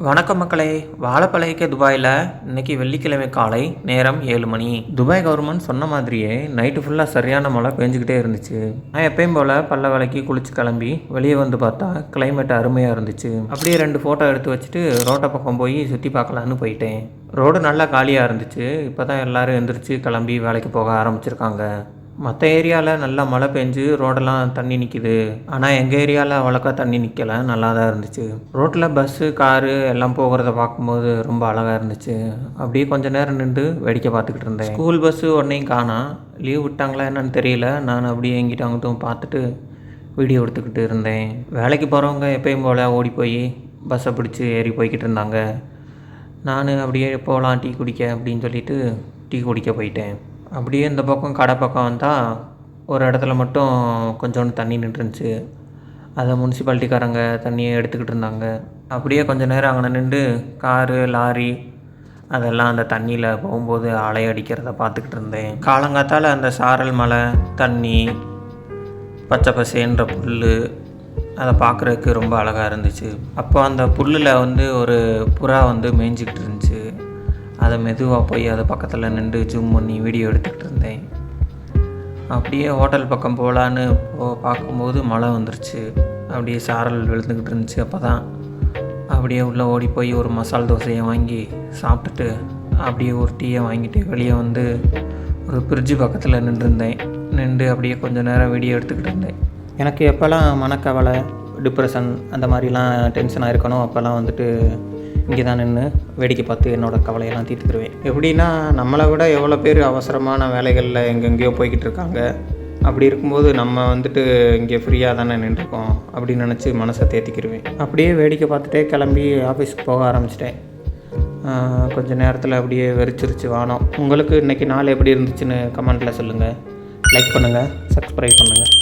வணக்கம் மக்களே. வாழப்பழகிக்க துபாயில் இன்றைக்கி வெள்ளிக்கிழமை காலை நேரம் 7 மணி. துபாய் கவர்மெண்ட் சொன்ன மாதிரியே நைட்டு ஃபுல்லாக சரியான மழை பெஞ்சிக்கிட்டே இருந்துச்சு. நான் எப்பயும் போல் பல்ல விளக்கி குளிச்சு கிளம்பி வெளியே வந்து பார்த்தா கிளைமேட் அருமையாக இருந்துச்சு. அப்படியே 2 ஃபோட்டோ எடுத்து வச்சுட்டு ரோட்டை பக்கம் போய் சுற்றி பார்க்கலான்னு போயிட்டேன். ரோடு நல்லா காலியாக இருந்துச்சு. இப்போ தான் எல்லோரும் எந்திரிச்சு கிளம்பி வேலைக்கு போக ஆரம்பிச்சிருக்காங்க. மற்ற ஏரியாவில் நல்லா மழை பெஞ்சு ரோடெல்லாம் தண்ணி நிற்கிது. ஆனால் எங்கள் ஏரியாவில் அவ்வளோக்கா தண்ணி நிற்கலை, நல்லா தான் இருந்துச்சு. ரோட்டில் பஸ்ஸு காரு எல்லாம் போகிறத பார்க்கும்போது ரொம்ப அழகாக இருந்துச்சு. அப்படியே கொஞ்சம் நேரம் நின்று வேடிக்கை பார்த்துக்கிட்டு இருந்தேன். ஸ்கூல் பஸ்ஸு உடனேயும் காணோம். லீவ் விட்டாங்களா என்னன்னு தெரியல. நான் அப்படியே எங்கிட்ட அங்கிட்டும் பார்த்துட்டு வீடியோ எடுத்துக்கிட்டு இருந்தேன். வேலைக்கு போகிறவங்க எப்பயும் போல் ஓடி போய் பஸ்ஸை பிடிச்சி ஏறி போய்கிட்டு இருந்தாங்க. நான் அப்படியே போகலாம் டீ குடிக்க அப்படின்னு சொல்லிட்டு டீ குடிக்க போயிட்டேன். அப்படியே இந்த பக்கம் கடை பக்கம் வந்தால் ஒரு இடத்துல மட்டும் கொஞ்சோண்டு தண்ணி நின்றுருந்துச்சு. அதை முனிசிபாலிட்டிக்காரங்க தண்ணியை எடுத்துக்கிட்டு இருந்தாங்க. அப்படியே கொஞ்சம் நேரம் அங்கே நின்று காரு லாரி அதெல்லாம் அந்த தண்ணியில் போகும்போது அலையடிக்கிறத பார்த்துக்கிட்டு இருந்தேன். காலங்காத்தால் அந்த சாரல் மலை தண்ணி பச்சை பசேன்ற புல் அதை பார்க்குறதுக்கு ரொம்ப அழகாக இருந்துச்சு. அப்போ அந்த புல்லில் ஒரு புறா மேய்ஞ்சிக்கிட்டு இருந்துச்சு. அதை மெதுவாக போய் அதை பக்கத்தில் நின்று ஜூம் பண்ணி வீடியோ எடுத்துக்கிட்டு இருந்தேன். அப்படியே ஹோட்டல் பக்கம் போகலான்னு பார்க்கும்போது மழை வந்துருச்சு. அப்படியே சாரல் விழுந்துக்கிட்டு இருந்துச்சு. அப்போ தான் அப்படியே உள்ளே ஓடி போய் ஒரு மசால் தோசையை வாங்கி சாப்பிட்டுட்டு அப்படியே ஒரு டீயை வாங்கிட்டு வெளியே ஒரு ஃப்ரிட்ஜு பக்கத்தில் நின்று அப்படியே கொஞ்சம் நேரம் வீடியோ எடுத்துக்கிட்டு இருந்தேன். எனக்கு எப்போல்லாம் மனக்கவலை டிப்ரெஷன் அந்த மாதிரிலாம் டென்ஷனாக இருக்கணும் அப்போல்லாம் இங்கே தான் நின்று வேடிக்கை பார்த்து என்னோடய கவலையெல்லாம் தீர்த்துக்கிடுவேன். எப்படின்னா நம்மளை விட எவ்வளோ பேர் அவசரமான வேலைகளில் எங்கெங்கேயோ போய்கிட்டு இருக்காங்க. அப்படி இருக்கும்போது நம்ம இங்கே ஃப்ரீயாக தானே நின்றுருக்கோம் அப்படின்னு நினச்சி மனசை தேத்திக்கிடுவேன். அப்படியே வேடிக்கை பார்த்துட்டே கிளம்பி ஆஃபீஸ்க்கு போக ஆரம்பிச்சிட்டேன். கொஞ்சம் நேரத்தில் அப்படியே வெறிச்சிருச்சு வானம். உங்களுக்கு இன்றைக்கி நாள் எப்படி இருந்துச்சுன்னு கமெண்ட்டில் சொல்லுங்கள். லைக் பண்ணுங்கள், சப்ஸ்கிரைப் பண்ணுங்கள்.